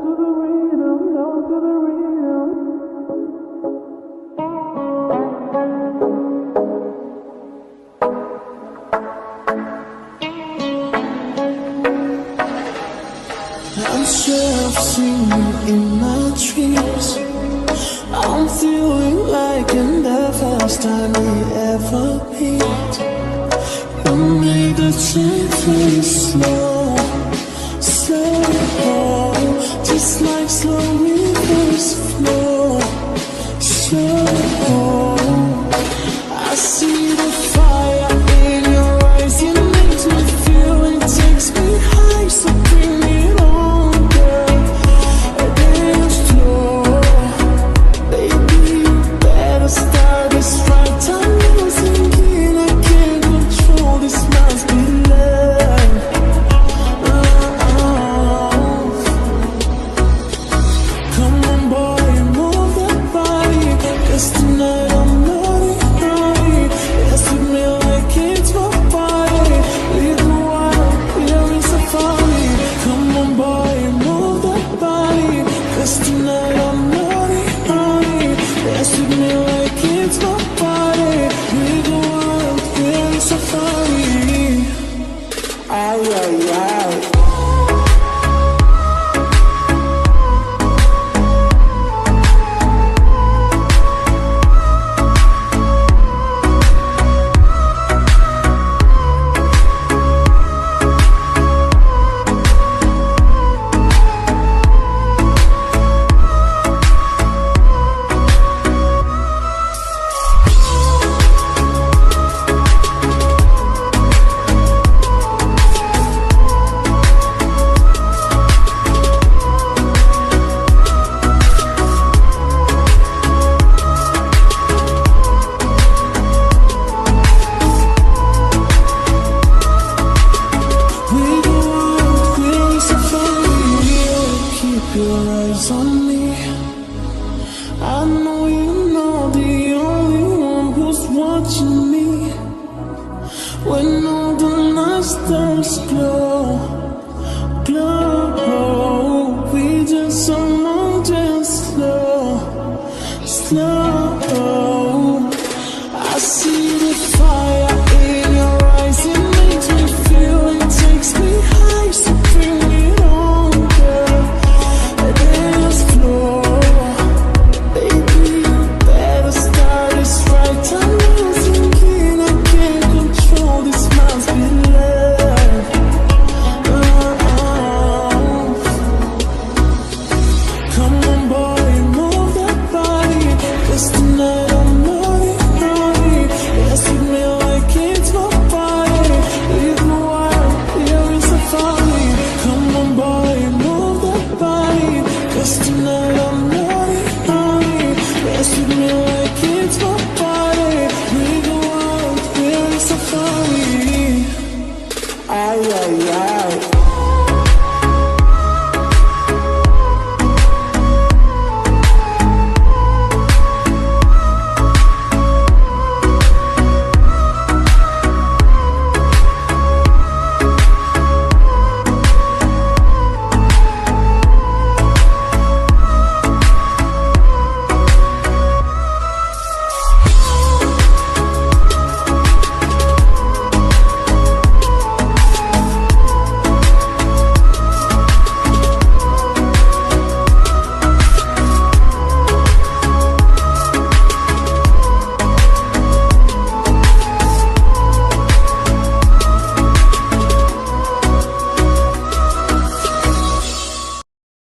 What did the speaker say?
I'm sure I've seen you in my dreams. I'm feeling like in the first time we ever meet. You made the change slow, slow, just like slow rivers flow. Slow, I see the fire in your eyes. You make me feel it takes me high, so bring it on, girl. Dance slow, baby, you better start this right time. I'm thinking I can't control this, must be love. Come on, boy, move that body, 'cause tonight I'm naughty, naughty. Dance with me like it's my party. Leave the wild, feeling so funny. Come on, boy, move that body, 'cause tonight I'm naughty, naughty. Dance with me like it's my party. Leave the wild, feeling so funny. Ay, ay, ay. Your eyes on me. I know you're not the only one who's watching me. When all the night stars glow, glow, we just someone just slow, slow. I see the fire in your eyes. It makes me feel it takes me high, so bring it on, girl. Dance floor, baby, you better start this right time. I'm thinking I can't control this, must be love. Come on, boy, move that body, 'cause tonight I'm naughty, naughty. Dance with me like it's my party. Leave the wild, feeling so funny. Come on, boy, move that body, 'cause tonight